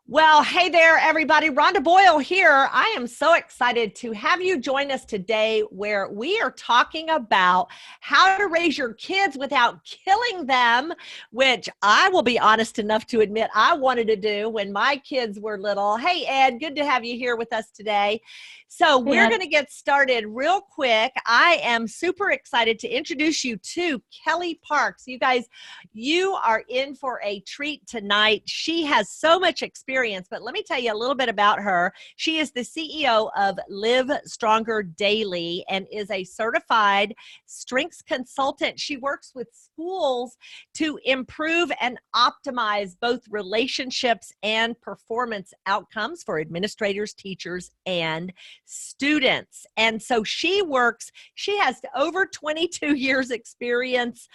Well, hey there, everybody. Rhonda Boyle here. I am so excited to have you join us today where we are talking about how to raise your kids without killing them, which I will be honest enough to admit I wanted to do when my kids were little. Hey, Ed, good to have you here with us today. So we're And going to get started real quick. I am super excited to introduce you to Kelly Parks. You guys, you are in for a treat tonight. She has so much experience, but let me tell you a little bit about her. She is the CEO of Live Stronger Daily and is a certified strengths consultant. She works with schools to improve and optimize both relationships and performance outcomes for administrators, teachers, and students. And so she has over 22 years experience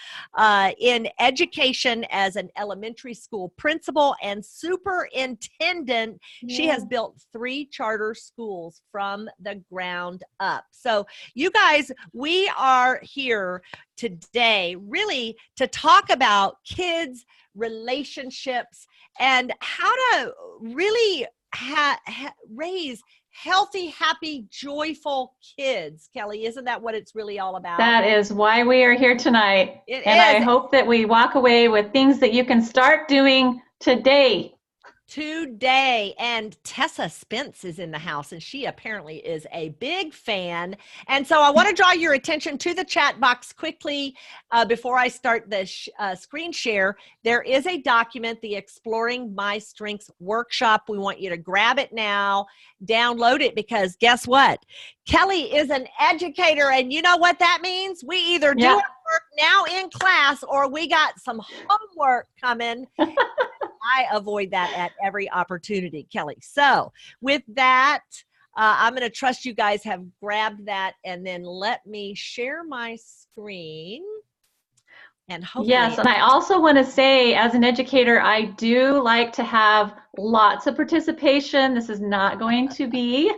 in education as an elementary school principal and superintendent. She has built 3 charter schools from the ground up. So you guys, we are here today really to talk about kids, relationships, and how to really raise healthy, happy, joyful kids. Kelly, isn't that what it's really all about? that is why we are here tonight. It And I is. hope that we walk away with things that you can start doing today. And Tessa Spence is in the house, and she apparently is a big fan. And so I want to draw your attention to the chat box quickly before I start the screen share. There is a document, the Exploring My Strengths workshop. We want you to grab it now, download it, because guess what? Kelly is an educator, and you know what that means? We either do our work now in class or we got some homework coming. I avoid that at every opportunity, Kelly. So with that, I'm going to trust you guys have grabbed that, and then let me share my screen. And hopefully, Yes, and I also want to say, as an educator, I do like to have lots of participation. This is not going to be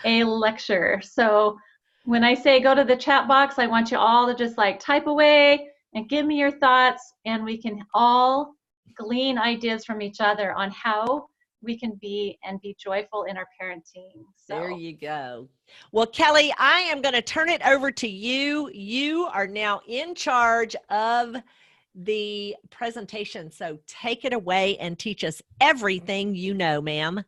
a lecture. So when I say go to the chat box, I want you all to just like type away and give me your thoughts, and we can all glean ideas from each other on how we can be joyful in our parenting. So there you go. Well, Kelly, I am going to turn it over to you. You are now in charge of the presentation. So take it away and teach us everything you know, ma'am.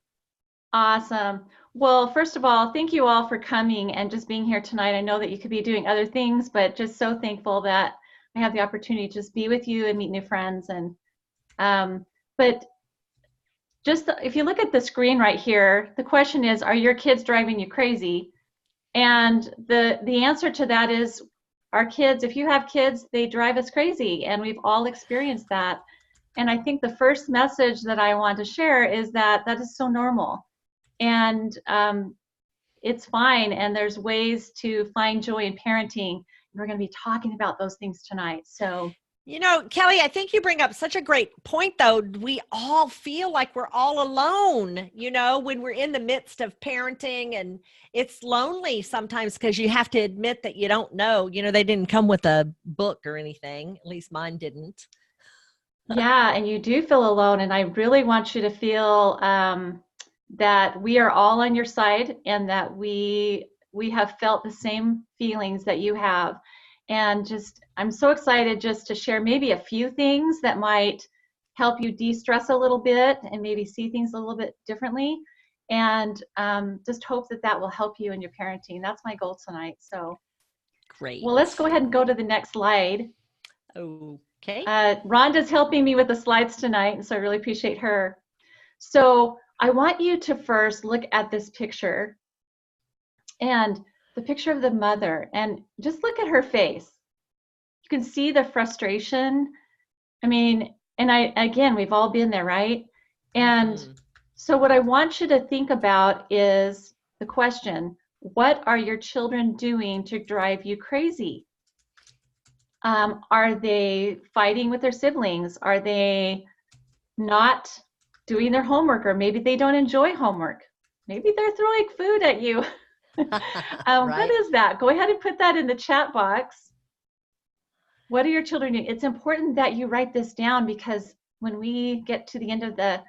awesome. Well, first of all, thank you all for coming and just being here tonight. I know that you could be doing other things, but just so thankful that I have the opportunity to just be with you and meet new friends. And but just if you look at the screen right here, the question is, are your kids driving you crazy? And the answer to that is, our kids, if you have kids, they drive us crazy, and we've all experienced that. And I think the first message that I want to share is that that is so normal, and it's fine, and there's ways to find joy in parenting. We're going to be talking about those things tonight. So you know, Kelly, I think you bring up such a great point, though. We all feel like we're all alone, you know, when we're in the midst of parenting, and it's lonely sometimes because you have to admit that you don't know. You know, they didn't come with a book or anything. At least mine didn't. yeah, and you do feel alone, and I really want you to feel that we are all on your side, and that we have felt the same feelings that you have. And just, I'm so excited just to share maybe a few things that might help you de-stress a little bit and maybe see things a little bit differently. And just hope that that will help you in your parenting. That's my goal tonight. So, Great. well, let's go ahead and go to the next slide. Okay. Rhonda's helping me with the slides tonight, and so I really appreciate her. So I want you to first look at this picture, and the picture of the mother, and just look at her face. You can see the frustration. I mean, and again, we've all been there, right? And so what I want you to think about is the question, what are your children doing to drive you crazy? Are they fighting with their siblings? Are they not doing their homework? Or maybe they don't enjoy homework. Maybe they're throwing food at you. Right. What is that? Go ahead and put that in the chat box. What are your children doing? It's important that you write this down, because when we get to the end of the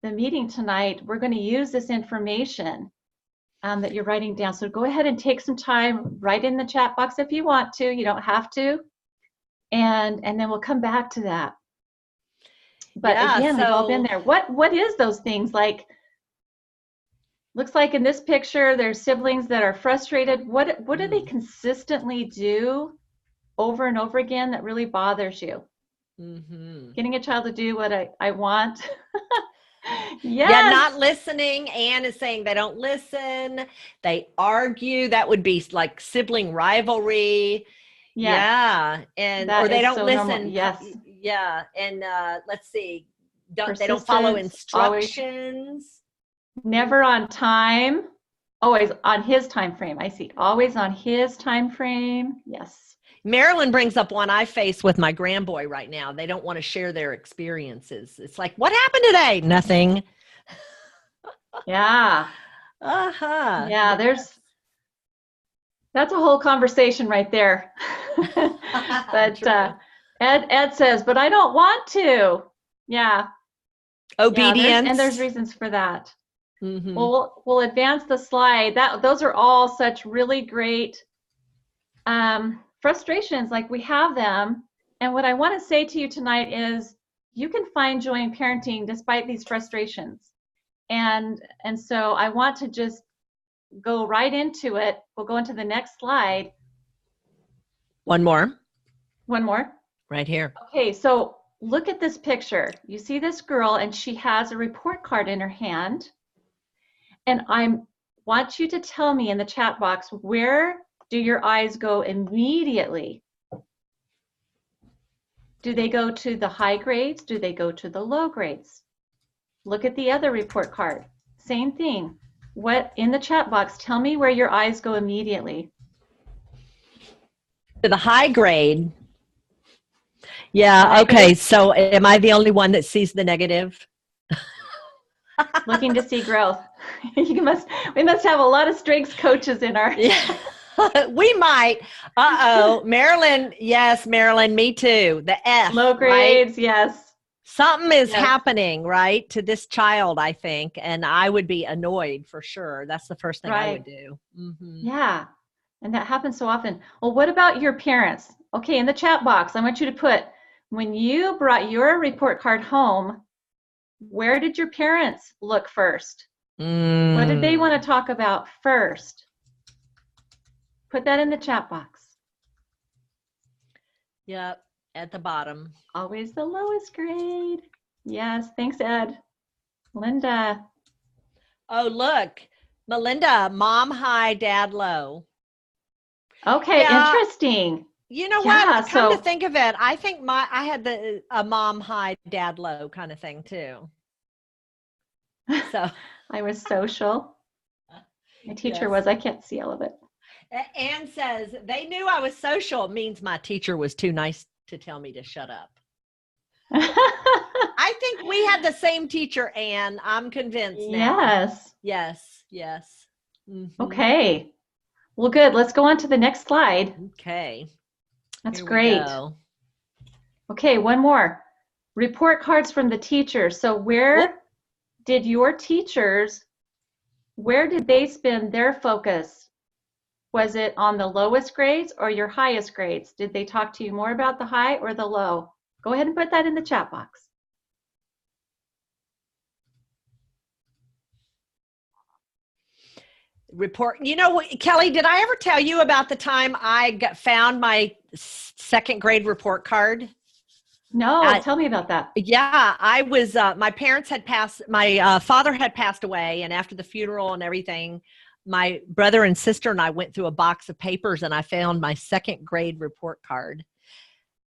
the meeting tonight, we're going to use this information that you're writing down. So go ahead and take some time, write in the chat box if you want to. You don't have to. And then we'll come back to that. But Yeah, again, we've all been so there. What is those things like? Looks like in this picture, there's siblings that are frustrated. What do they consistently do over and over again that really bothers you? Getting a child to do what I want. Yeah, Yes. not listening. Anne is saying they don't listen. They argue. That would be like sibling rivalry. Yes. Yeah, and or That they is don't so normal. listen. Yes. Yeah, and let's see. They don't follow Persistence, always instructions. never on time. Always on his time frame. I see. Always on his time frame. Yes. Marilyn brings up one I face with my grandboy right now. They don't want to share their experiences. It's like, what happened today? Nothing. Yeah. Uh-huh. Yeah, that's a whole conversation right there. But Ed says, but I don't want to. Yeah. Obedience. Yeah, there's reasons for that. Mm-hmm. Well, we'll advance the slide. Those are all such really great frustrations, like we have them. And what I want to say to you tonight is you can find joy in parenting despite these frustrations. And so I want to just go right into it. We'll go into the next slide. One more. One more. Right here. Okay, so look at this picture. You see this girl and she has a report card in her hand. And I want you to tell me in the chat box, where do your eyes go immediately? Do they go to the high grades? Do they go to the low grades? Look at the other report card. Same thing. What in the chat box, tell me where your eyes go immediately. To the high grade. Yeah, high okay. grade. So am I the only one that sees the negative? Looking to see growth. We must have a lot of strengths coaches in our Yeah. We might. Uh-oh. Marilyn, yes, Marilyn, me too. The F. low grades, right? Yes. Something is happening, right, to this child, I think, and I would be annoyed for sure. That's the first thing I would do. Yeah, and that happens so often. Well, what about your parents? Okay, in the chat box, I want you to put, when you brought your report card home, where did your parents look first? What did they want to talk about first? Put that in the chat box. Yep, at the bottom. Always the lowest grade. Yes, thanks, Ed. Linda. Oh, look. Melinda, mom high, dad low. Okay, interesting. You know what? Come to think of it, I think I had a mom high, dad low kind of thing too. So I was social. My teacher was. I can't see all of it. Anne says, they knew I was social. It means my teacher was too nice to tell me to shut up. I think we had the same teacher, Anne. I'm convinced now. Yes. Okay. Well, good. Let's go on to the next slide. Okay. That's great. Okay, one more. Report cards from the teachers. So where did your teachers, where did they spend their focus? Was it on the lowest grades or your highest grades? Did they talk to you more about the high or the low? Go ahead and put that in the chat box. Report. You know, Kelly, did I ever tell you about the time I found my second grade report card? No, tell me about that. Yeah, I was, my parents had passed, my father had passed away, and after the funeral and everything, my brother and sister and I went through a box of papers and I found my second grade report card.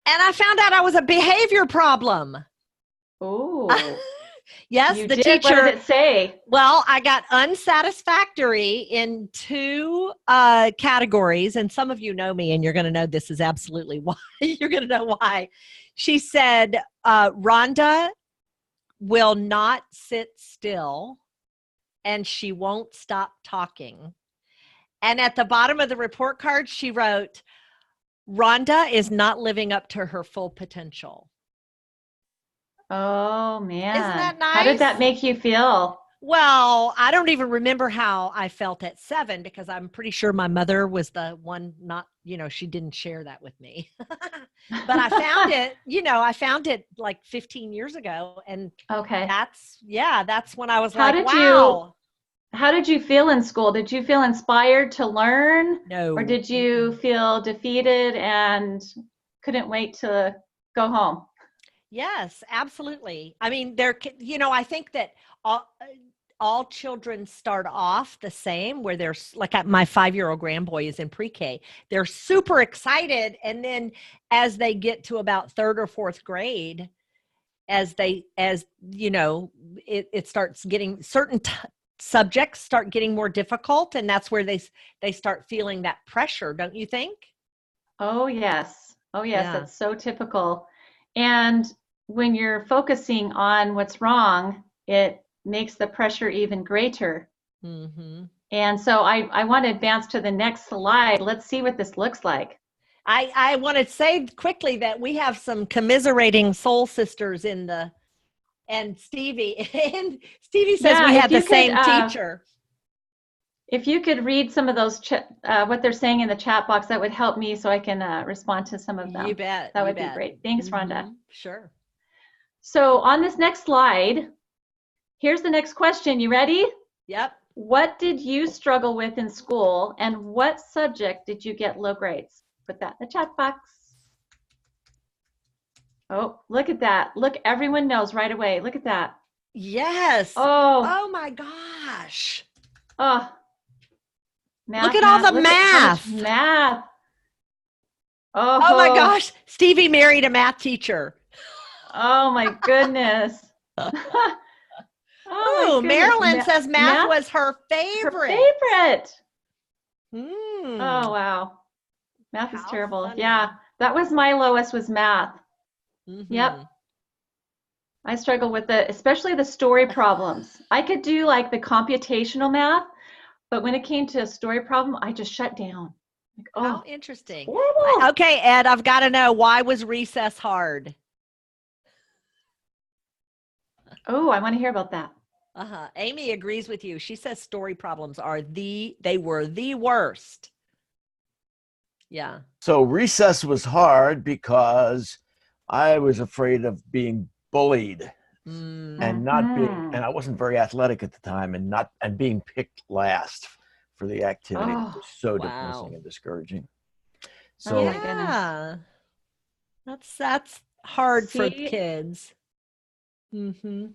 And I found out I was a behavior problem. Oh. Yes, you the did. teacher. What did it say? Well, I got unsatisfactory in 2 categories, and some of you know me, and you're going to know this is absolutely why. You're going to know why. She said, Rhonda will not sit still, and she won't stop talking. And at the bottom of the report card, she wrote, Rhonda is not living up to her full potential. Oh Isn't man. that How did that nice? make you feel? Well, I don't even remember how I felt at 7 because I'm pretty sure my mother was the one not, she didn't share that with me. But I found it, I found it like 15 years ago. And Okay. that's when I was How like, did you wow, how did you feel in school? Did you feel inspired to learn, or no. did you feel defeated and couldn't wait to go home? Yes, absolutely. I mean, I think that all children start off the same, where there's like my 5-year-old grandboy is in pre-K. They're super excited. And then as they get to about third or fourth grade, it starts getting certain subjects start getting more difficult. And that's where they start feeling that pressure. Don't you think? Oh yes. Oh yes, Yeah. that's so typical. And when you're focusing on what's wrong, it makes the pressure even greater. Mm-hmm. And so I want to advance to the next slide. Let's see what this looks like. I want to say quickly that we have some commiserating soul sisters and Stevie, and Stevie says Yeah, we had the same teacher. if you could read some of those what they're saying in the chat box, that would help me so I can respond to some of You them. bet. That You would be bet. great. Thanks, Rhonda. Mm-hmm. Sure. So on this next slide, here's the next question. You ready? Yep. What did you struggle with in school, and what subject did you get low grades? Put that in the chat box. Oh, look at that. Look, everyone knows right away. Look at that. Yes. Oh, Oh my gosh. oh, Look math, at all math. the Look at how much math. math. Oh my Oh, gosh. Stevie married a math teacher. oh my goodness. Oh my Ooh, goodness. Marilyn says math Math, was her her favorite. favorite. Oh, Hmm. wow. Math is How terrible. Yeah, funny. that was my lowest was math. Yep. Mm-hmm. I struggle with it, especially the story problems. I could do like the computational math, but when it came to a story problem, I just shut down. Like, How oh, it's interesting. horrible. Okay, Ed, I've got to know, why was recess hard? Oh, I want to hear about that. Uh-huh. Amy agrees with you. She says story problems they were the worst. Yeah. So recess was hard because I was afraid of being bullied and not being, Mm-hmm. and I wasn't very athletic at the time, and being picked last for the activity. It Oh, was so Wow. depressing and discouraging. oh So my goodness. Yeah. That's hard for See, kids. Mm-hmm.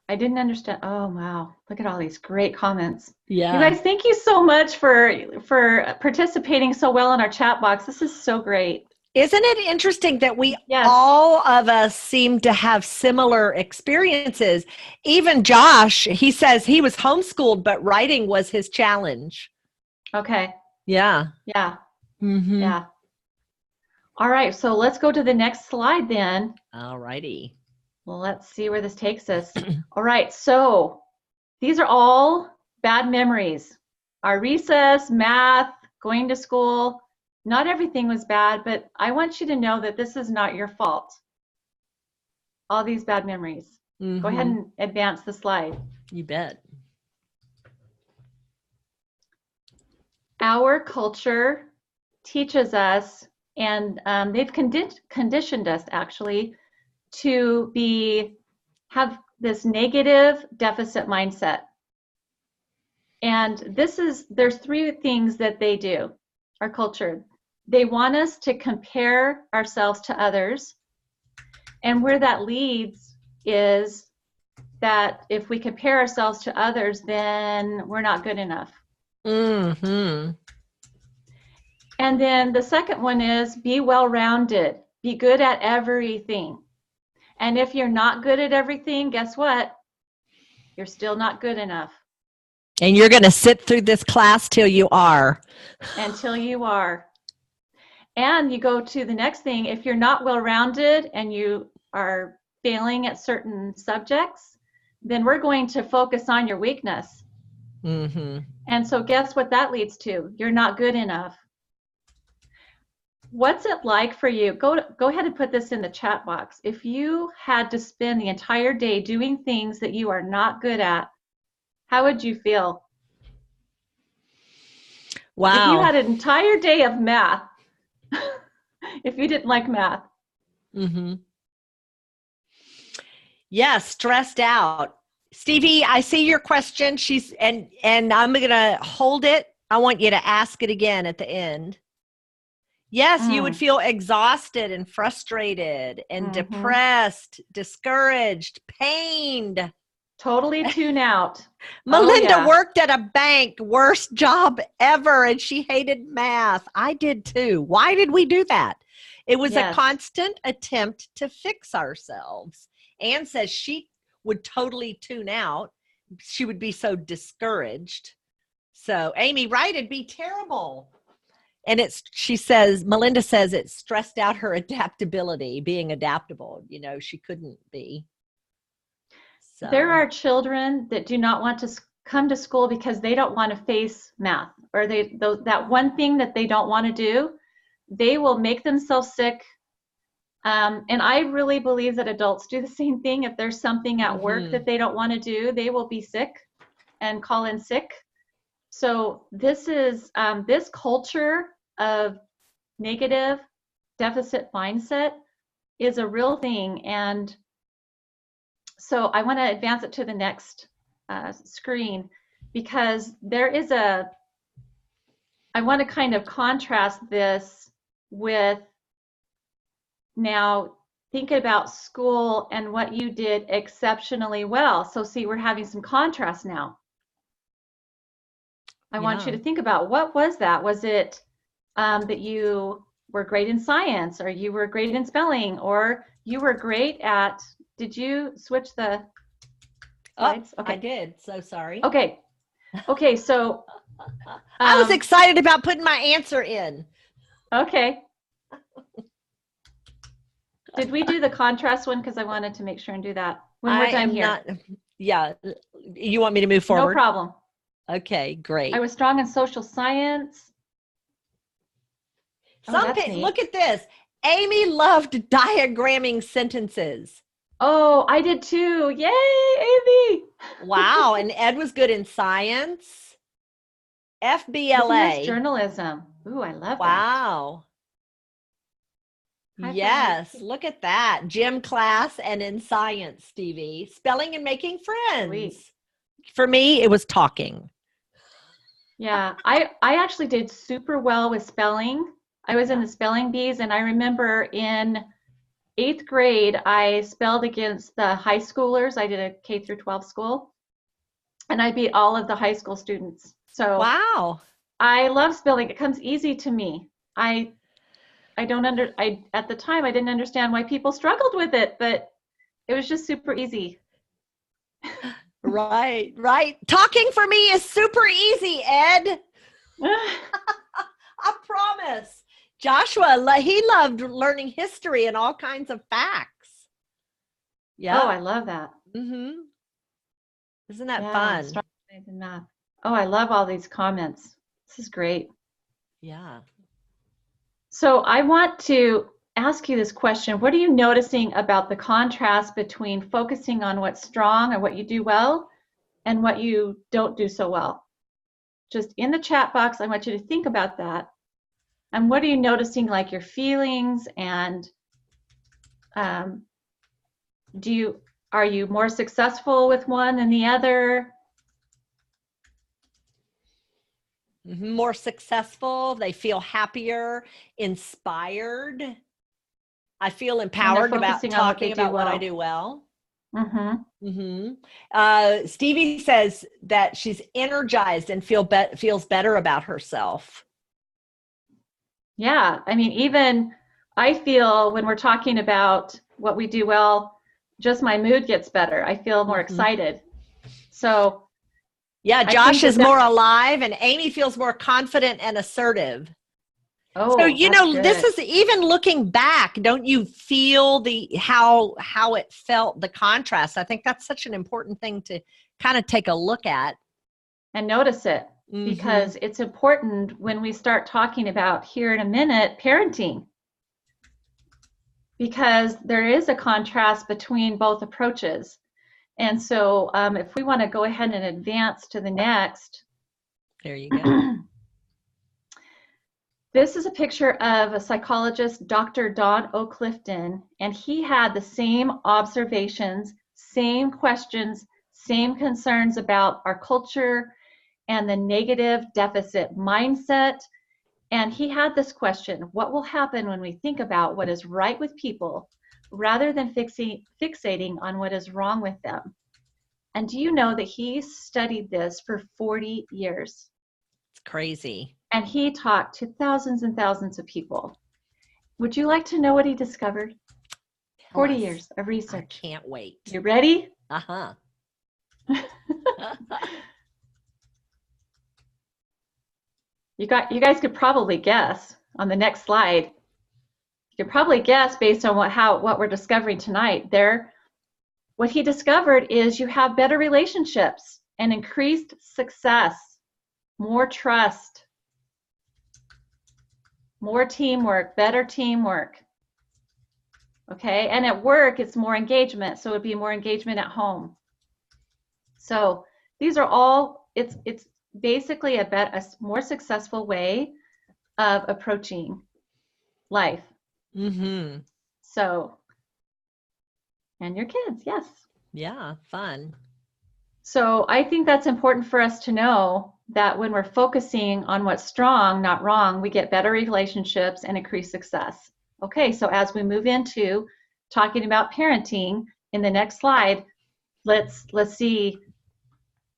I didn't understand. Oh, wow. Look at all these great comments. You Yeah. guys, thank you so much for participating so well in our chat box. This is so great. Isn't it interesting that we Yes. all of us seem to have similar experiences? Even Josh, he says he was homeschooled, but writing was his challenge. Okay. Yeah. Yeah. Mm-hmm. Yeah. All right. So let's go to the next slide then. All righty. Well, let's see where this takes us. All right. So these are all bad memories. Our recess, math, going to school, not everything was bad, but I want you to know that this is not your fault. All these bad memories. Go ahead Mm-hmm. and advance the slide. You bet. Our culture teaches us, and they've conditioned us actually to have this negative deficit mindset. And there's three things that they do, our culture. They want us to compare ourselves to others. And where that leads is that if we compare ourselves to others, then we're not good enough. Mm-hmm. And then the second one is be well-rounded, be good at everything. And if you're not good at everything, guess what? You're still not good enough. And you're going to sit through this class till you are. Until you are. And you go to the next thing, if you're not well-rounded and you are failing at certain subjects, then we're going to focus on your weakness. Mm-hmm. And so guess what that leads to? You're not good enough. What's it like for you? Go ahead and put this in the chat box. If you had to spend the entire day doing things that you are not good at, how would you feel? Wow. If you had an entire day of math, if you didn't like math. Mm-hmm. Yeah, stressed out. Stevie, I see your question. And I'm gonna hold it. I want you to ask it again at the end. Yes, you would feel exhausted and frustrated and depressed, discouraged, pained. Totally tune out. Melinda worked at a bank, worst job ever, and she hated math. I did too. Why did we do that? It was a constant attempt to fix ourselves. Anne says she would totally tune out. She would be so discouraged. So, Amy, right? It'd be terrible. And Melinda says it stressed out her adaptability, being adaptable. You know, she couldn't be. So. There are children that do not want to come to school because they don't want to face math, or that one thing that they don't want to do, they will make themselves sick. And I really believe that adults do the same thing. If there's something at work that they don't want to do, they will be sick and call in sick. So this is this culture of negative deficit mindset is a real thing. And so I want to advance it to the next screen, because I want to kind of contrast this with, now think about school and what you did exceptionally well. So see, we're having some contrast now. I want you to think about, what was that? Was it that you were great in science, or you were great in spelling, or you were great at, did you switch the slides? Okay. I did. So sorry. Okay. Okay. So I was excited about putting my answer in. Okay. Did we do the contrast one? Because I wanted to make sure and do that when we're done here. Yeah. You want me to move forward? No problem. Okay, great. I was strong in social science. Look at this. Amy loved diagramming sentences. Oh, I did too. Yay, Amy. Wow. And Ed was good in science. FBLA. Business journalism. Ooh, I love that. Wow. Yes, look at that. Gym class and in science, Stevie. Spelling and making friends. Sweet. For me, it was talking. Yeah, I actually did super well with spelling. I was in the spelling bees, and I remember in 8th grade, I spelled against the high schoolers. I did a K through 12 school, and I beat all of the high school students. So wow, I love spelling. It comes easy to me. At the time I didn't understand why people struggled with it, but it was just super easy. Right. Talking for me is super easy, Ed. I promise. Joshua, he loved learning history and all kinds of facts. Yeah. Oh, I love that. Mm-hmm. Isn't that fun? Strong science and math. Oh, I love all these comments. This is great. Yeah. So I want to ask you this question. What are you noticing about the contrast between focusing on what's strong and what you do well and what you don't do so well? Just in the chat box, I want you to think about that. And what are you noticing, like your feelings, and are you more successful with one than the other? More successful, they feel happier, inspired. I feel empowered about talking about what I do well. Stevie says that she's energized and feels better about herself. Yeah, I mean, even I feel when we're talking about what we do well, just my mood gets better. I feel more excited. So yeah, Josh is more alive, and Amy feels more confident and assertive. Oh, so this is, even looking back, don't you feel how it felt, the contrast? I think that's such an important thing to kind of take a look at and notice it. because it's important when we start talking about here in a minute parenting, because there is a contrast between both approaches. And so if we want to go ahead and advance to the next. There you go. This is a picture of a psychologist, Dr. Don O'Clifton, and he had the same observations, same questions, same concerns about our culture and the negative deficit mindset. And he had this question: what will happen when we think about what is right with people rather than fixating on what is wrong with them? And do you know that he studied this for 40 years? It's crazy. And he talked to thousands and thousands of people. Would you like to know what he discovered? 40 years of research. I can't wait. You ready? Uh-huh. You guys could probably guess on the next slide. You could probably guess based on what we're discovering tonight. What he discovered is you have better relationships and increased success, more trust, more teamwork, better teamwork. Okay, and at work it's more engagement, so it'd be more engagement at home. So these are all, it's basically a more successful way of approaching life. So, and your kids, yes. Yeah, fun. So I think that's important for us to know, that when we're focusing on what's strong, not wrong, we get better relationships and increased success. Okay, so as we move into talking about parenting in the next slide, let's see.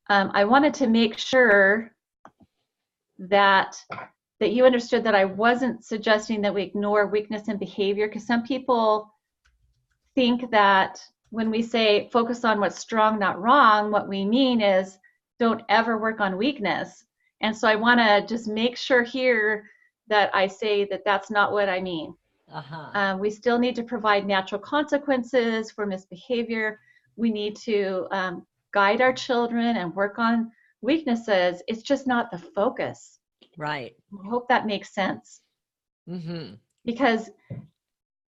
I wanted to make sure that you understood that I wasn't suggesting that we ignore weakness in behavior, because some people think that when we say focus on what's strong, not wrong, what we mean is don't ever work on weakness. And so I want to just make sure here that I say that that's not what I mean. We still need to provide natural consequences for misbehavior. We need to guide our children and work on weaknesses. It's just not the focus. Right. I hope that makes sense. Because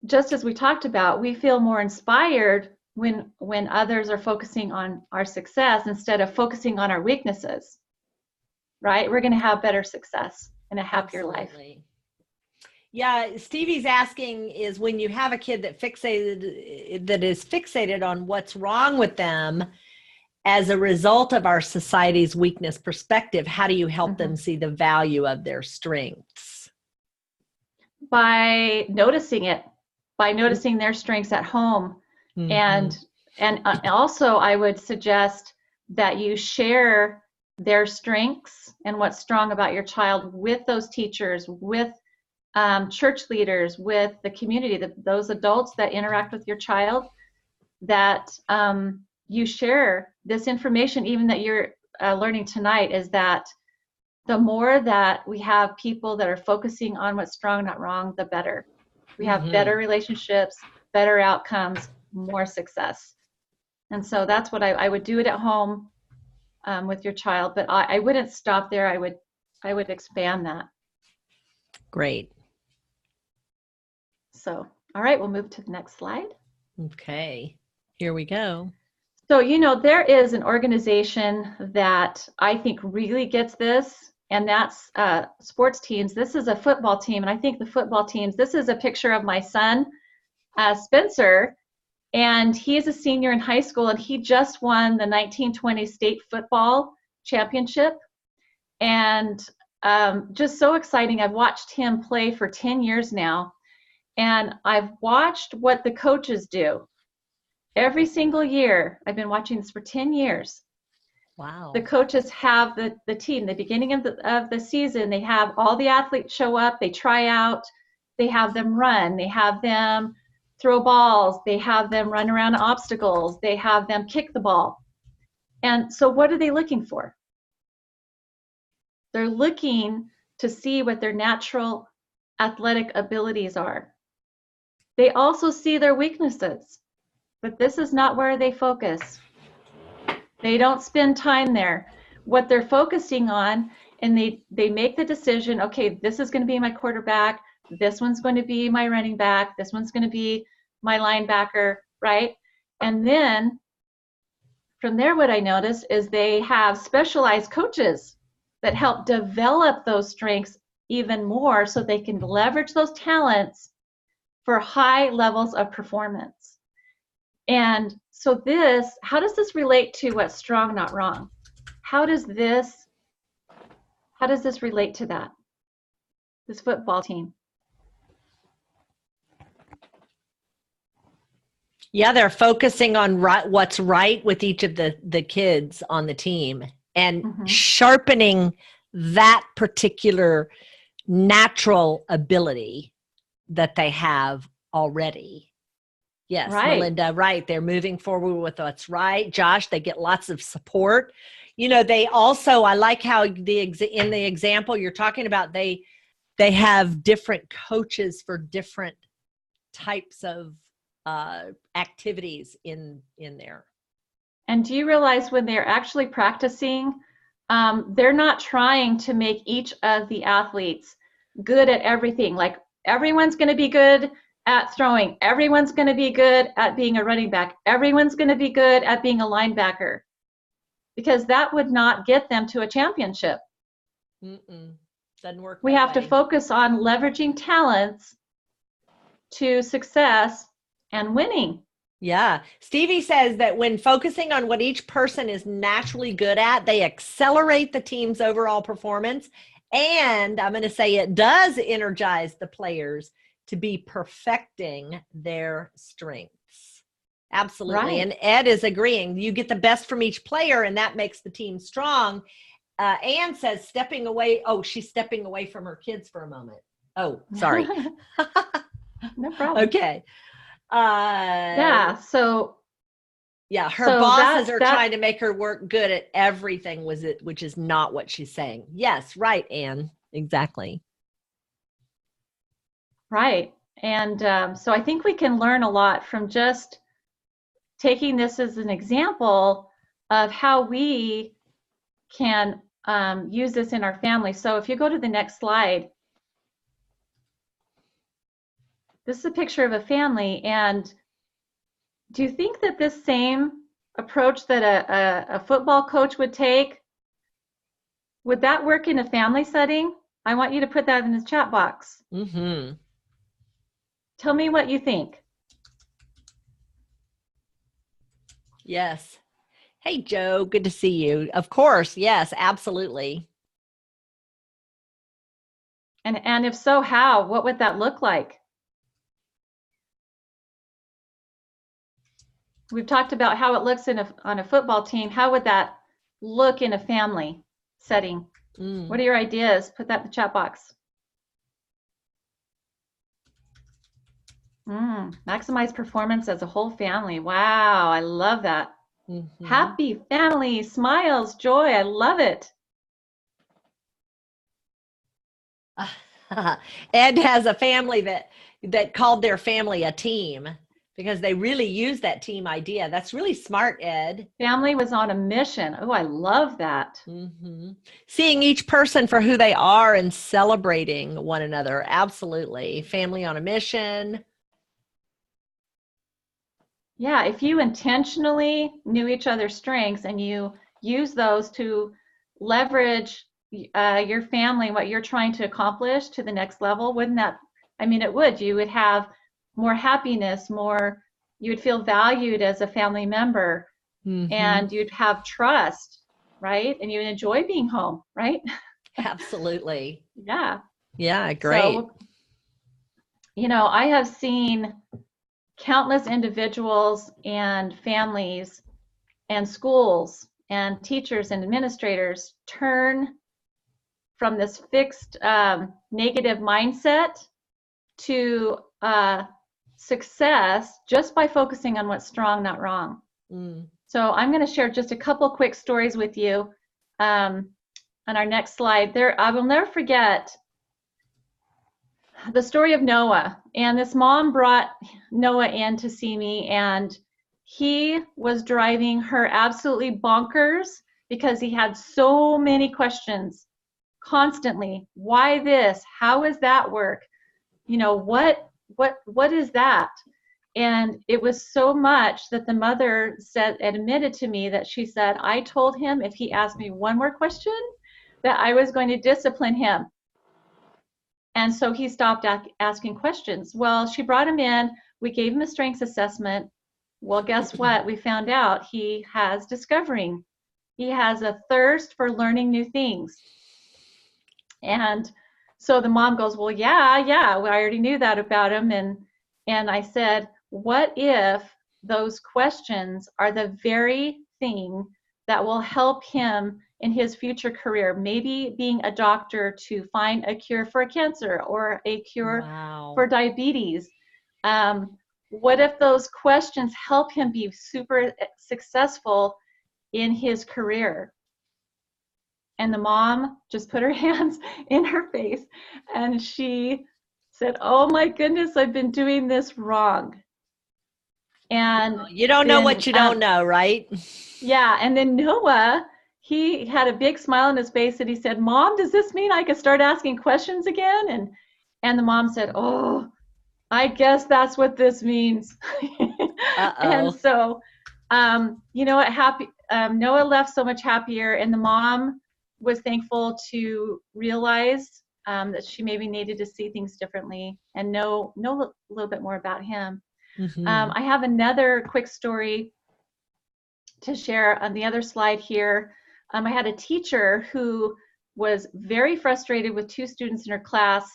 just as we talked about, we feel more inspired when others are focusing on our success instead of focusing on our weaknesses, right? We're going to have better success and a happier life. Yeah, Stevie's asking is, when you have a kid that is fixated on what's wrong with them as a result of our society's weakness perspective, how do you help them see the value of their strengths? By noticing it, by noticing their strengths at home. And also I would suggest that you share their strengths and what's strong about your child with those teachers, with church leaders, with the community, those adults that interact with your child, that you share this information, even that you're learning tonight, is that the more that we have people that are focusing on what's strong, not wrong, the better. We have better relationships, better outcomes, more success. And so that's what I would do it at home with your child, but I wouldn't stop there. I would expand that. Great. So, all right, we'll move to the next slide. Okay, here we go. So, you know, there is an organization that I think really gets this, and that's sports teams. This is a football team, and I think the football teams, this is a picture of my son, Spencer, and he is a senior in high school, and he just won the 1920 state football championship. And just so exciting. I've watched him play for 10 years now, and I've watched what the coaches do. Every single year, I've been watching this for 10 years. Wow. The coaches have the team, the beginning of the season, they have all the athletes show up, they try out, they have them run, they have them throw balls, they have them run around obstacles, they have them kick the ball. And so what are they looking for? They're looking to see what their natural athletic abilities are. They also see their weaknesses, but this is not where they focus. They don't spend time there. what they're focusing on, and they make the decision, okay, this is going to be my quarterback, this one's going to be my running back, this one's going to be my linebacker, right? And then from there, what I noticed is they have specialized coaches that help develop those strengths even more so they can leverage those talents for high levels of performance. And so how does this relate to what's strong, not wrong? How does this relate to that, this football team? Yeah, they're focusing on what's right with each of the kids on the team and sharpening that particular natural ability that they have already. Yes, right. Melinda, right. They're moving forward with what's right. Josh, they get lots of support. You know, they also, I like how in the example you're talking about, they have different coaches for different types of activities in there. And do you realize when they're actually practicing, they're not trying to make each of the athletes good at everything. Like everyone's going to be good at throwing. Everyone's going to be good at being a running back. Everyone's going to be good at being a linebacker, because that would not get them to a championship. Doesn't work. We have to focus on leveraging talents to success and winning. Yeah. Stevie says that when focusing on what each person is naturally good at, they accelerate the team's overall performance. And I'm going to say it does energize the players to be perfecting their strengths. Absolutely. Right. And Ed is agreeing. You get the best from each player, and that makes the team strong. Anne says stepping away. Oh, she's stepping away from her kids for a moment. Oh, sorry. No problem. Okay. Yeah. So. Yeah, her bosses are trying to make her work good at everything, which is not what she's saying. Yes, right, Anne. Exactly. Right. And so I think we can learn a lot from just taking this as an example of how we can use this in our family. So if you go to the next slide, this is a picture of a family. And do you think that this same approach that a football coach would take, would that work in a family setting? I want you to put that in the chat box. Tell me what you think. Yes. Hey, Joe, good to see you. Of course. Yes, absolutely. And if so, how? What would that look like? We've talked about how it looks on a football team. How would that look in a family setting? What are your ideas? Put that in the chat box. Maximize performance as a whole family. Wow, I love that. Happy family, smiles, joy. I love it. Ed has a family that called their family a team because they really use that team idea. That's really smart, Ed. Family was on a mission. Oh, I love that. Seeing each person for who they are and celebrating one another. Absolutely. Family on a mission. Yeah, if you intentionally knew each other's strengths and you use those to leverage your family, what you're trying to accomplish to the next level, wouldn't that, I mean, it would. You would have more happiness, you would feel valued as a family member, and you'd have trust, right? And you would enjoy being home, right? Absolutely. Yeah. Yeah, great. So, I have seen countless individuals and families and schools and teachers and administrators turn from this fixed negative mindset to success just by focusing on what's strong, not wrong. So I'm going to share just a couple quick stories with you on our next slide. I will never forget the story of Noah. And this mom brought Noah in to see me, and he was driving her absolutely bonkers because he had so many questions constantly. Why this? How does that work? You know, what is that? And it was so much that the mother said, admitted to me, that she said, I told him if he asked me one more question, that I was going to discipline him. And so he stopped asking questions. Well, she brought him in. We gave him a strengths assessment. Well, guess what? We found out he has discovering. He has a thirst for learning new things. And so the mom goes, well, yeah, well, I already knew that about him. And I said, what if those questions are the very thing that will help him in his future career, maybe being a doctor to find a cure for cancer or a cure for diabetes? What if those questions help him be super successful in his career? And the mom just put her hands in her face and she said, oh my goodness, I've been doing this wrong. And you don't know what you don't know, right? Yeah. And then Noah, he had a big smile on his face and he said, Mom, does this mean I could start asking questions again? And the mom said, oh, I guess that's what this means. And so, you know what, Noah left so much happier, and the mom was thankful to realize that she maybe needed to see things differently and know a little bit more about him. I have another quick story to share on the other slide here. I had a teacher who was very frustrated with two students in her class.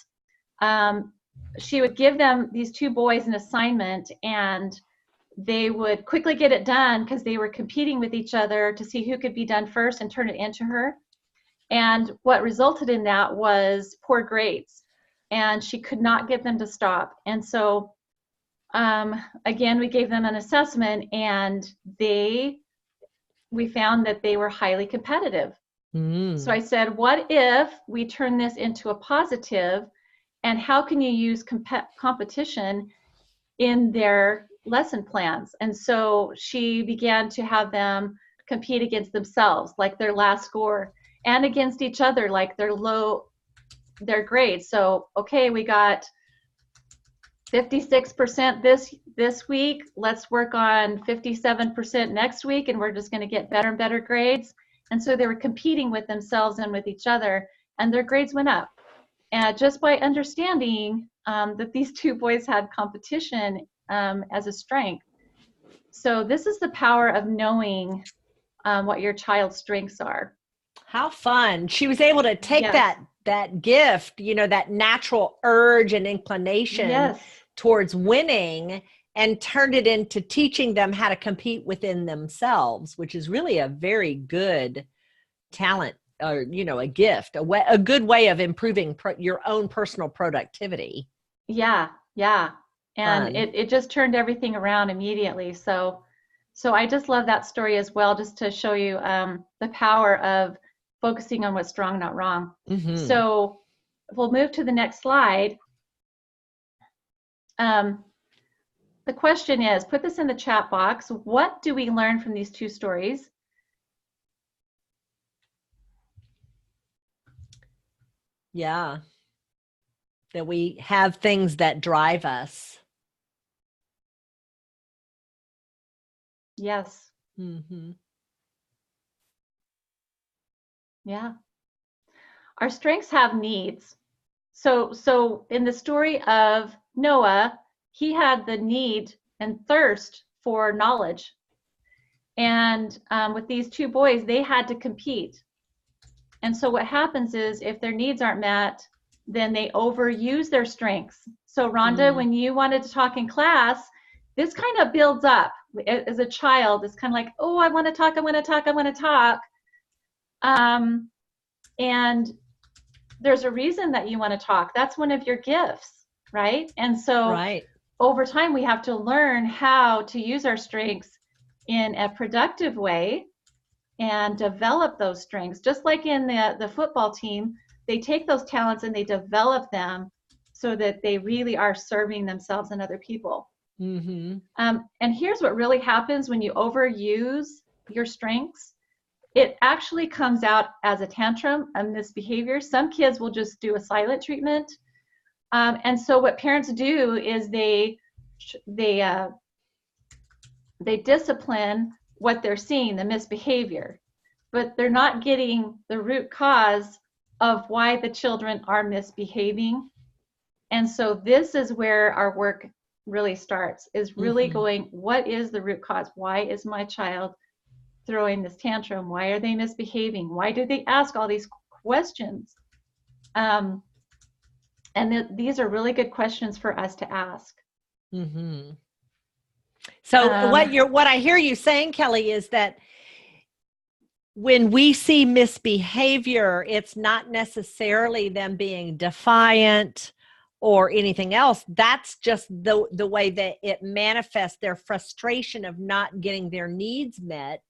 She would give them, these two boys, an assignment, and they would quickly get it done because they were competing with each other to see who could be done first and turn it into her. And what resulted in that was poor grades, and she could not get them to stop. And so again, we gave them an assessment, and we found that they were highly competitive. So I said, what if we turn this into a positive, and how can you use competition in their lesson plans? And so she began to have them compete against themselves, like their last score, and against each other, like their grades. So, okay, we got 56% this week. Let's work on 57% next week, and we're just going to get better and better grades. And so they were competing with themselves and with each other, and their grades went up. And just by understanding that these two boys had competition as a strength. So this is the power of knowing what your child's strengths are. How fun. She was able to take that gift, you know, that natural urge and inclination towards winning, and turned it into teaching them how to compete within themselves, which is really a very good talent, or, you know, a gift, a good way of improving your own personal productivity. Yeah. And it just turned everything around immediately. So I just love that story as well, just to show you the power of focusing on what's strong, not wrong. So we'll move to the next slide. The question is, put this in the chat box. What do we learn from these two stories? Yeah. That we have things that drive us. Yes. Yeah. Our strengths have needs. So in the story of Noah, he had the need and thirst for knowledge. And with these two boys, they had to compete. And so what happens is, if their needs aren't met, then they overuse their strengths. So Rhonda, when you wanted to talk in class, this kind of builds up. As a child, it's kind of like, oh, I want to talk. And there's a reason that you want to talk. That's one of your gifts, right? And so over time, we have to learn how to use our strengths in a productive way and develop those strengths. Just like in the football team, they take those talents and they develop them so that they really are serving themselves and other people. And here's what really happens when you overuse your strengths. it actually comes out as a tantrum, a misbehavior. Some kids will just do a silent treatment. And so what parents do is they discipline what they're seeing, the misbehavior, but they're not getting the root cause of why the children are misbehaving. And so this is where our work really starts, is really going, what is the root cause? Why is my child throwing this tantrum? Why are they misbehaving? Why do they ask all these questions? These are really good questions for us to ask. So what I hear you saying, Kelly, is that when we see misbehavior, it's not necessarily them being defiant or anything else. That's just the way that it manifests. Their frustration of not getting their needs met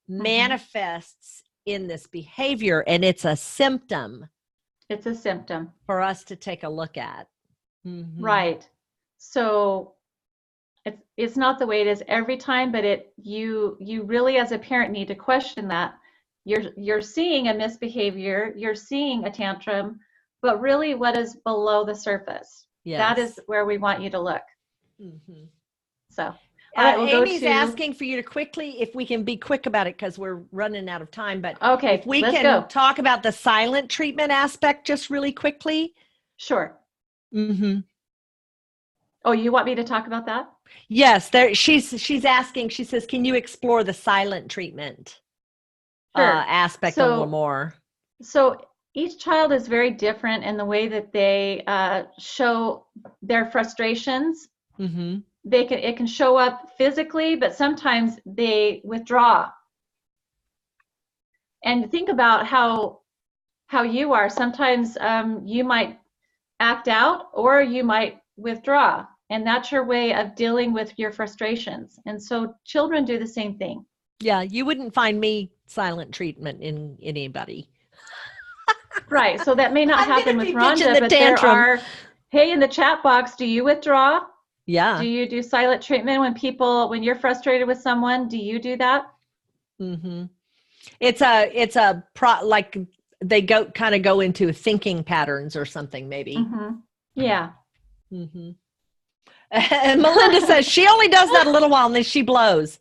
manifests in this behavior, and it's a symptom. It's a symptom for us to take a look at. Right. So it's not the way it is every time, but you really as a parent need to question that. You're seeing a misbehavior, you're seeing a tantrum, but really what is below the surface? Yes. That is where we want you to look. So, all right, we'll Amy's asking for you to quickly, if we can be quick about it because we're running out of time, but okay, if we can talk about the silent treatment aspect just really quickly. Sure. Oh, you want me to talk about that? Yes, she's asking, she says, can you explore the silent treatment aspect a little more? So each child is very different in the way that they show their frustrations. It can show up physically, but sometimes they withdraw. And think about how you are. Sometimes you might act out or you might withdraw, and that's your way of dealing with your frustrations. And so children do the same thing. Yeah, you wouldn't find me silent treatment in anybody. Right. So that may not happen with Rhonda, but there are, hey, in the chat box, do you withdraw? Yeah. Do you do silent treatment when you're frustrated with someone? Do you do that? It's like they kind of go into thinking patterns or something, maybe. Yeah. And Melinda says she only does that a little while and then she blows.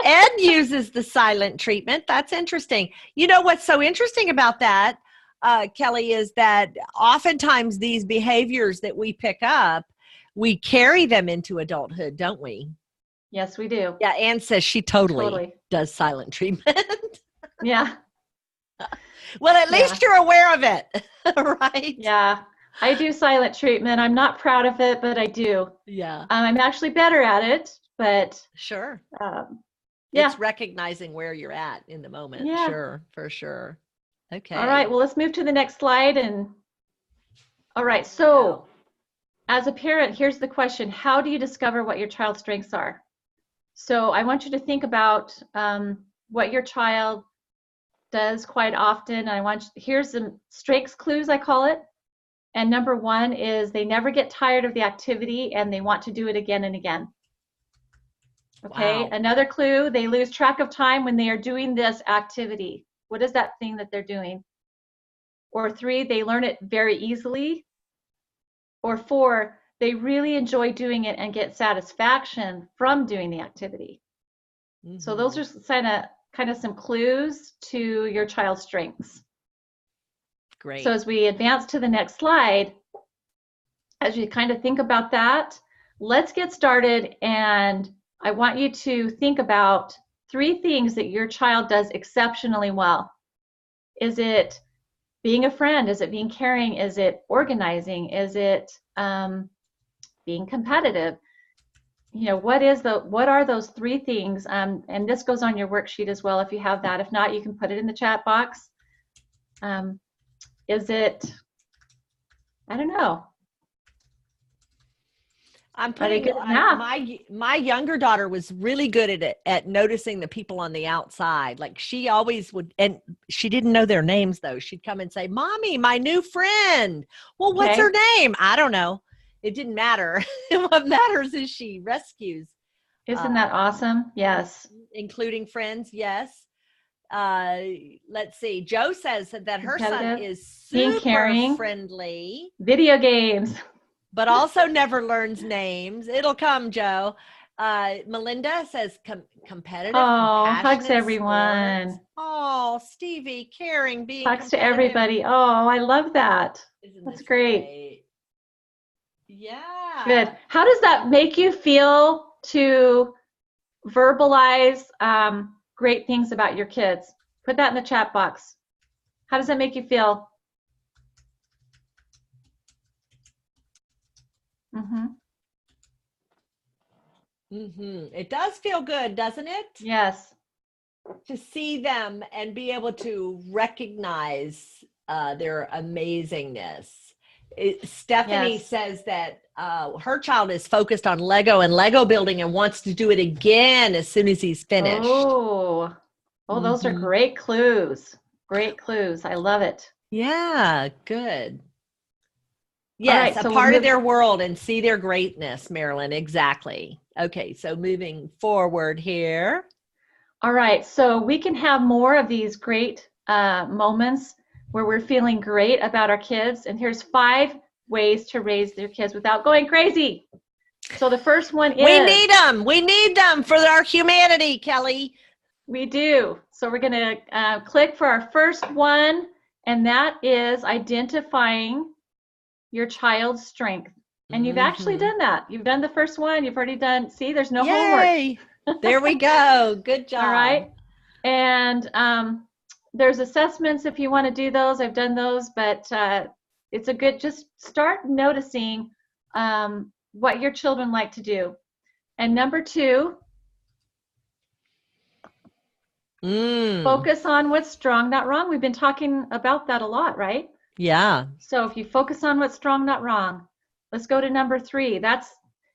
Ed uses the silent treatment. That's interesting. You know what's so interesting about that, Kelly, is that oftentimes these behaviors that we pick up, we carry them into adulthood, don't we? Yes, we do. Yeah, Anne says she totally does silent treatment. Yeah. Well, at least you're aware of it, right? Yeah. I do silent treatment. I'm not proud of it, but I do. Yeah. I'm actually better at it, but sure. Yeah. It's recognizing where you're at in the moment. Yeah. Sure, for sure. Okay. All right. Well, let's move to the next slide. All right. So as a parent, here's the question. How do you discover what your child's strengths are? So I want you to think about what your child does quite often. Here's some strengths clues, I call it. And number one is they never get tired of the activity and they want to do it again and again. Okay, wow. Another clue, they lose track of time when they are doing this activity. What is that thing that they're doing? Or 3, they learn it very easily. Or 4, they really enjoy doing it and get satisfaction from doing the activity. So those are kind of some clues to your child's strengths. Great. So as we advance to the next slide, as you kind of think about that, let's get started, and I want you to think about 3 things that your child does exceptionally well. Is it being a friend? Is it being caring? Is it organizing? Is it being competitive? You know, what are those 3 things? And this goes on your worksheet as well if you have that. If not, you can put it in the chat box. Is it, I don't know. I'm putting my younger daughter was really good at noticing the people on the outside. Like she always would, and she didn't know their names though. She'd come and say, "Mommy, my new friend." Well, what's her name? I don't know. It didn't matter. What matters is she rescues. Isn't that awesome? Yes. Including friends. Yes. Let's see. Joe says that her son Competitive, is being super caring, friendly, video games. but also never learns names. It'll come, Joe. Melinda says competitive, Oh, hugs compassionate, everyone. sports. Oh, Stevie, caring, being Hugs to competitive. everybody. Oh, I love that. Isn't That's this great. Yeah. Good. How does that make you feel to verbalize great things about your kids? Put that in the chat box. How does that make you feel? It does feel good, doesn't it? Yes. To see them and be able to recognize their amazingness. Stephanie Yes. says that her child is focused on Lego and Lego building and wants to do it again as soon as he's finished. Oh, those are great clues. Great clues. I love it. Yeah, good. Yes, right, so a part of their world and see their greatness, Marilyn. Exactly. Okay, so moving forward here. All right, so we can have more of these great moments where we're feeling great about our kids. And here's 5 ways to raise your kids without going crazy. So the first one is... We need them. We need them for our humanity, Kelly. We do. So we're going to click for our first one, and that is identifying your child's strength. And you've actually done that. You've done the first one. You've already done, see, there's no Yay. homework. There we go. Good job. All right. And there's assessments if you want to do those. I've done those, but it's a good, just start noticing what your children like to do. And number 2, focus on what's strong, not wrong. We've been talking about that a lot, right? Yeah. So if you focus on what's strong, not wrong. Let's go to number 3. That's,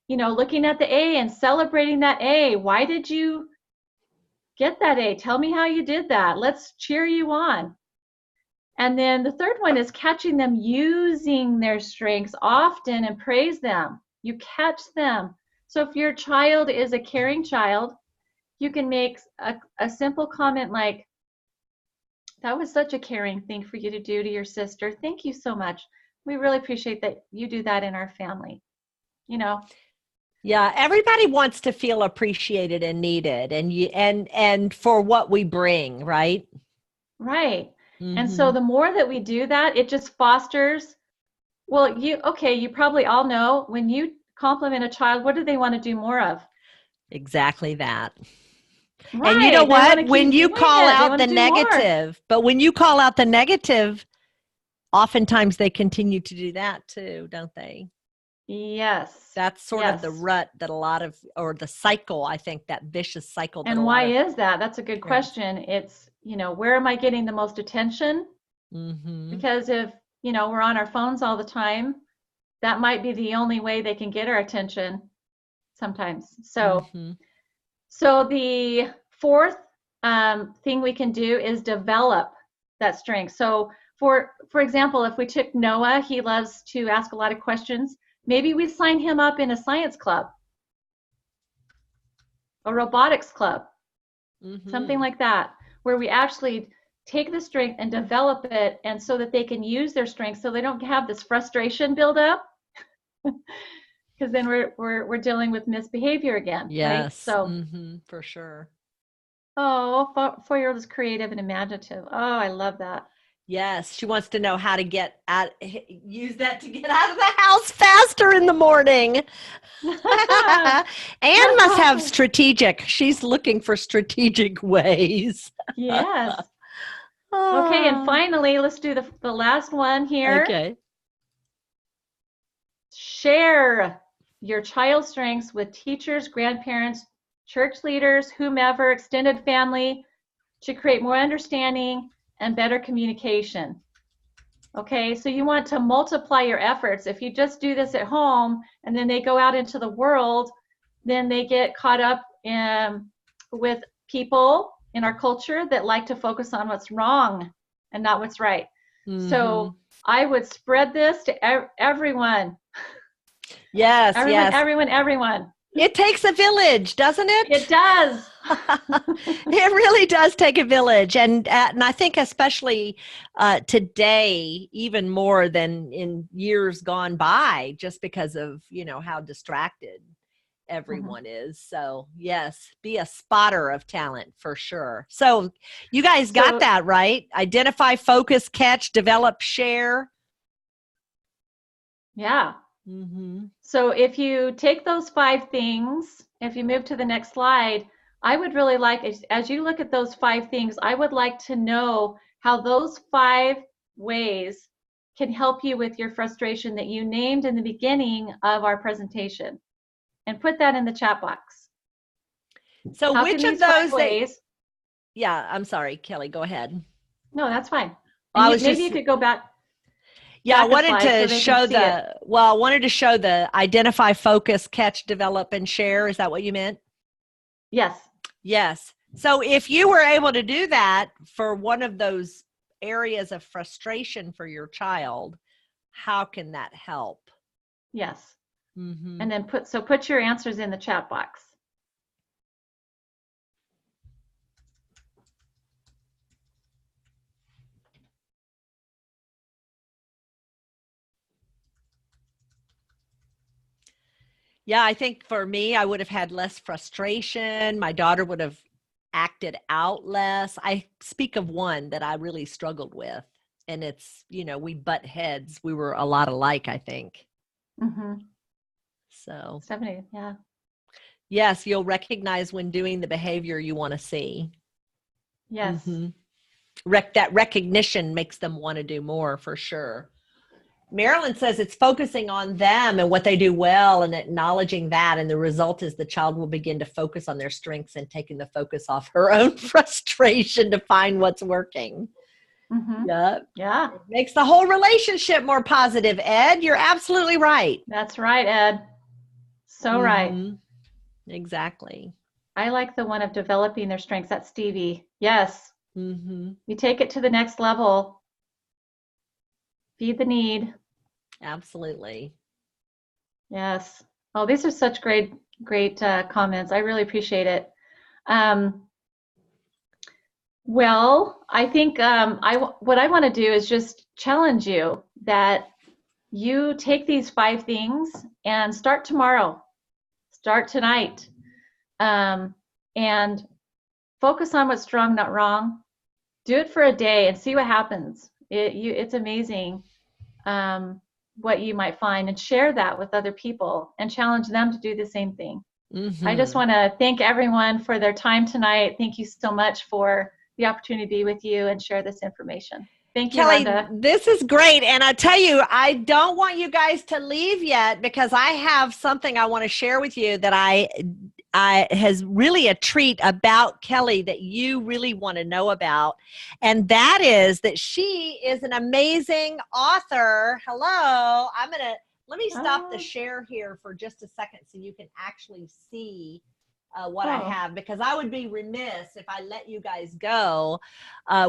looking at the A and celebrating that A. Why did you get that A? Tell me how you did that. Let's cheer you on. And then the third one is catching them using their strengths often and praise them. You catch them. So if your child is a caring child, you can make a simple comment like, that was such a caring thing for you to do to your sister. Thank you so much. We really appreciate that you do that in our family. Yeah, everybody wants to feel appreciated and needed and for what we bring, right? Right. And so the more that we do that, it just fosters, well, you probably all know when you compliment a child, what do they want to do more of? Exactly that. Right. And you know what? When you call out the negative, but when you call out the negative, oftentimes they continue to do that too, don't they? Yes. That's sort of the rut that or the cycle, I think, that vicious cycle. And why is that? That's a good question. It's, where am I getting the most attention? Because if, we're on our phones all the time, that might be the only way they can get our attention sometimes. So, so the fourth thing we can do is develop that strength. So for example, if we took Noah, he loves to ask a lot of questions. Maybe we sign him up in a science club, a robotics club, something like that, where we actually take the strength and develop it, and so that they can use their strength, so they don't have this frustration build up, because then we're dealing with misbehavior again. Yes. Right? So for sure. Oh, 4-year-old is creative and imaginative. Oh, I love that. Yes, she wants to know how to use that to get out of the house faster in the morning. Anne must have strategic. She's looking for strategic ways. Yes. Okay, and finally, let's do the last one here. Okay. Share your child's strengths with teachers, grandparents, church leaders, whomever, extended family, to create more understanding and better communication. Okay, so you want to multiply your efforts. If you just do this at home and then they go out into the world, then they get caught up with people in our culture that like to focus on what's wrong and not what's right. So I would spread this to everyone. Yes, everyone. It takes a village, doesn't it? It does. It really does take a village, and I think especially today, even more than in years gone by, just because of how distracted everyone is. So yes, be a spotter of talent for sure. So you guys got that right. Identify, focus, catch, develop, share. Yeah. Mm-hmm. So if you take those 5 things, if you move to the next slide, I would really like, as you look at those 5 things, I would like to know how those 5 ways can help you with your frustration that you named in the beginning of our presentation, and put that in the chat box. So how which of those ways? Yeah, I'm sorry, Kelly, go ahead. No, that's fine. Well, maybe you could go back. Yeah, I wanted to show I wanted to show the identify, focus, catch, develop, and share. Is that what you meant? Yes. Yes. So if you were able to do that for one of those areas of frustration for your child, how can that help? Yes. Mm-hmm. And then put your answers in the chat box. Yeah, I think for me, I would have had less frustration. My daughter would have acted out less. I speak of one that I really struggled with, and it's, we butt heads. We were a lot alike, I think. Mm-hmm. So 70, yeah. Yes, you'll recognize when doing the behavior you want to see. Yes. Mm-hmm. That recognition makes them want to do more, for sure. Marilyn says it's focusing on them and what they do well and acknowledging that. And the result is the child will begin to focus on their strengths and taking the focus off her own frustration to find what's working. Mm-hmm. Yep. Yeah. It makes the whole relationship more positive, Ed. You're absolutely right. That's right, Ed. So right. Exactly. I like the one of developing their strengths. That's Stevie. Yes. Mm-hmm. You take it to the next level. Feed the need. Absolutely. Yes. Oh, these are such great comments. I really appreciate it. Well, I think what I want to do is just challenge you that you take these 5 things and start tomorrow. Start tonight. And focus on what's strong, not wrong. Do it for a day and see what happens. It's amazing what you might find, and share that with other people and challenge them to do the same thing. Mm-hmm. I just want to thank everyone for their time tonight. Thank you so much for the opportunity to be with you and share this information. Thank you, Kelly, Rhonda. this is great. And I tell you, I don't want you guys to leave yet, because I have something I want to share with you that I has really a treat about Kelly that you really want to know about. And that is that she is an amazing author. Hello. Let me stop the share here for just a second so you can actually see what I have, because I would be remiss if I let you guys go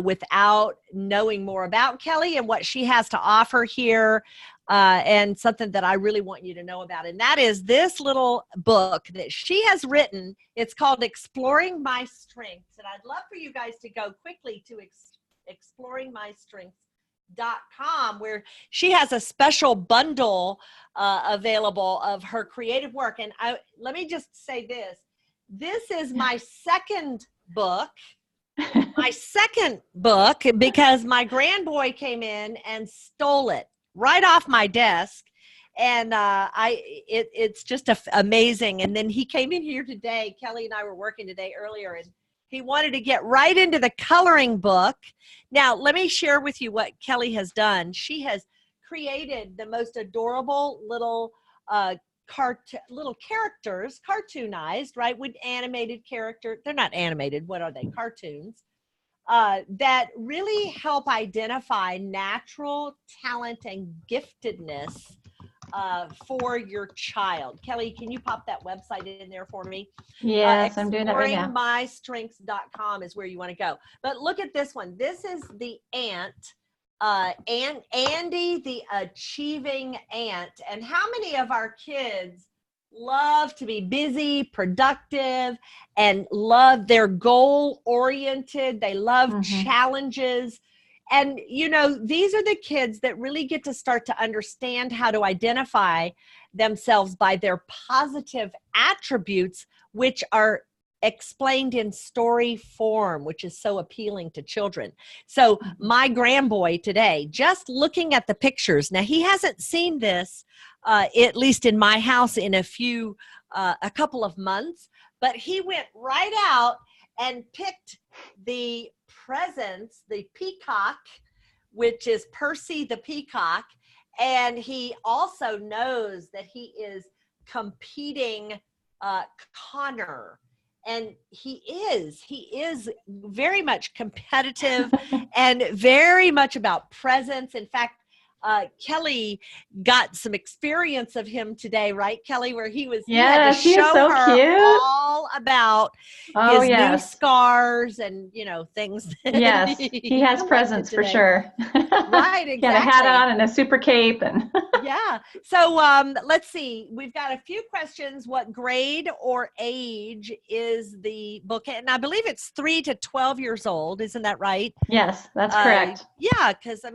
without knowing more about Kelly and what she has to offer here, and something that I really want you to know about. And that is this little book that she has written. It's called Exploring My Strengths. And I'd love for you guys to go quickly to exploringmystrengths.com, where she has a special bundle available of her creative work. And let me just say this. This is my second book. Because my grandboy came in and stole it right off my desk. And it's just amazing. And then he came in here today. Kelly and I were working today earlier, and he wanted to get right into the coloring book. Now, let me share with you what Kelly has done. She has created the most adorable little characters, cartoonized, right? With animated character. They're not animated. What are they? Cartoons. That really help identify natural talent and giftedness for your child. Kelly, can you pop that website in there for me? Yes, I'm doing it right now. Exploringmystrengths.com is where you want to go. But look at this one. This is the ant. And Andy, the achieving ant. And how many of our kids love to be busy, productive, and love their goal oriented. They love challenges. And, these are the kids that really get to start to understand how to identify themselves by their positive attributes, which are explained in story form, which is so appealing to children. So my grandboy today, just looking at the pictures, now he hasn't seen this, at least in my house, in a couple of months, but he went right out and picked the presents, the peacock, which is Percy the peacock. And he also knows that he is competing Connor. And he is very much competitive and very much about presence. In fact, Kelly got some experience of him today, right, Kelly, where he had to show so her cute. all about his new scars and, things. Yes, he has presents for sure. Right, exactly. He had a hat on and a super cape. And yeah. So let's see. We've got a few questions. What grade or age is the book? And I believe it's 3 to 12 years old. Isn't that right? Yes, that's correct. Yeah, because,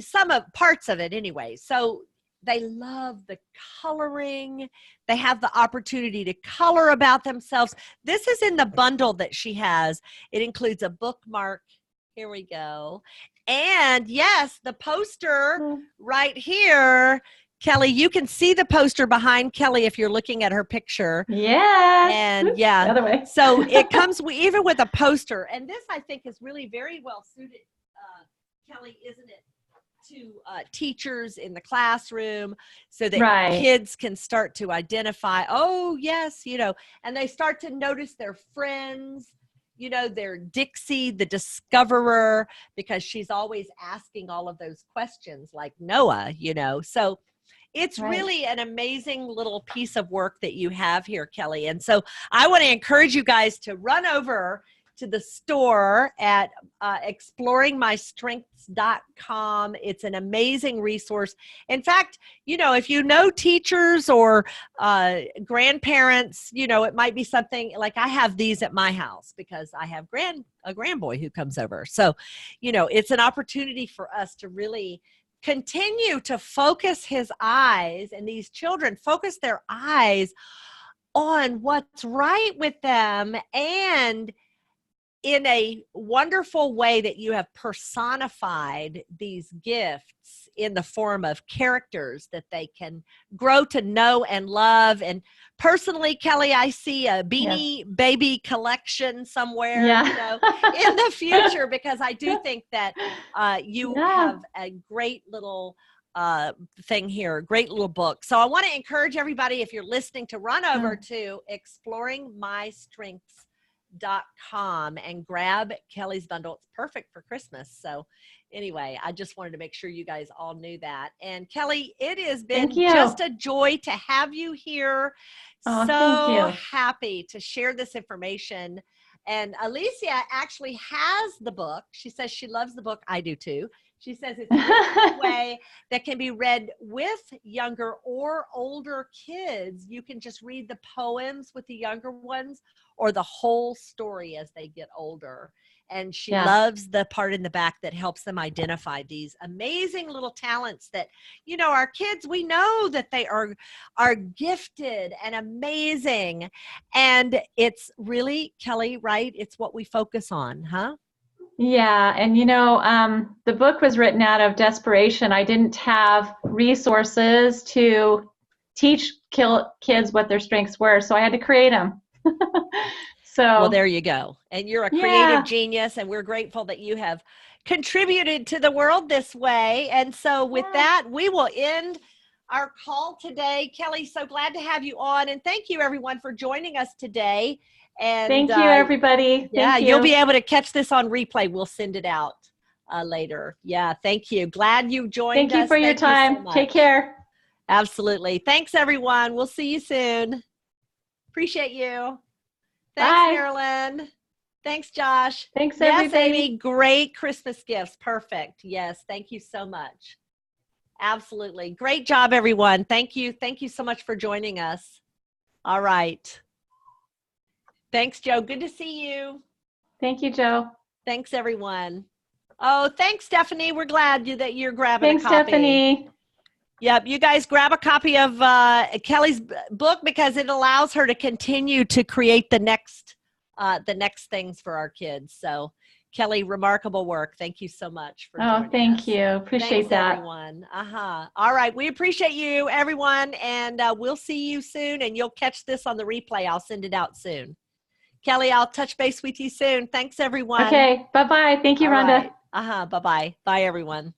some of parts of it anyway. So they love the coloring. They have the opportunity to color about themselves. This is in the bundle that she has. It includes a bookmark. Here we go. And yes, the poster right here. Kelly, you can see the poster behind Kelly if you're looking at her picture. Yes. And yeah, the other way. So it comes even with a poster. And this, I think, is really very well suited, Kelly, isn't it, to teachers in the classroom so that kids can start to identify, oh, yes, and they start to notice their friends, their Dixie, the discoverer, because she's always asking all of those questions like Noah, So it's really an amazing little piece of work that you have here, Kelly. And so I want to encourage you guys to run over to the store at exploringmystrengths.com. It's an amazing resource. In fact, if you know teachers or grandparents, it might be something like I have these at my house because I have a grandboy who comes over. So, it's an opportunity for us to really continue to focus his eyes, and these children focus their eyes on what's right with them, and in a wonderful way that you have personified these gifts in the form of characters that they can grow to know and love. And personally, Kelly, I see a Beanie Baby collection somewhere, in the future, because I do think that you have a great little thing here, great little book. So I want to encourage everybody, if you're listening, to run over to exploringmystrengths.com and grab Kelly's bundle. It's perfect for Christmas. So anyway, I just wanted to make sure you guys all knew that. And Kelly, it has been just a joy to have you here. Oh, so happy to share this information. And Alicia actually has the book. She says she loves the book. I do too. She says it's a way that can be read with younger or older kids. You can just read the poems with the younger ones or the whole story as they get older. And she loves the part in the back that helps them identify these amazing little talents that, our kids, we know that they are gifted and amazing. And it's really, Kelly, right? It's what we focus on, huh? Yeah, and the book was written out of desperation. I didn't have resources to teach kids what their strengths were, so I had to create them. Well, there you go. And you're a creative genius, and we're grateful that you have contributed to the world this way. And so with that, we will end our call today. Kelly, so glad to have you on, and thank you everyone for joining us today. And thank you, everybody. Thank you. You'll be able to catch this on replay. We'll send it out later. Yeah, thank you. Glad you joined us. Thank you for your time. Take care. Absolutely. Thanks, everyone. We'll see you soon. Appreciate you. Thanks, Bye. Marilyn. Thanks, Josh. Thanks, everybody. Yes, Amy. Great Christmas gifts. Perfect. Yes. Thank you so much. Absolutely. Great job, everyone. Thank you. Thank you so much for joining us. All right. Thanks, Joe. Good to see you. Thank you, Joe. Thanks, everyone. Oh, thanks, Stephanie. We're glad that you're grabbing Thanks, a copy. Stephanie. Yep, you guys grab a copy of Kelly's book because it allows her to continue to create the next things for our kids. So, Kelly, remarkable work. Thank you so much for joining thank us. you. Appreciate Thanks, that. everyone. All right, we appreciate you, everyone, and we'll see you soon. And you'll catch this on the replay. I'll send it out soon. Kelly, I'll touch base with you soon. Thanks, everyone. Okay. Bye-bye. Thank you, All Rhonda. right. Bye-bye. Bye, everyone.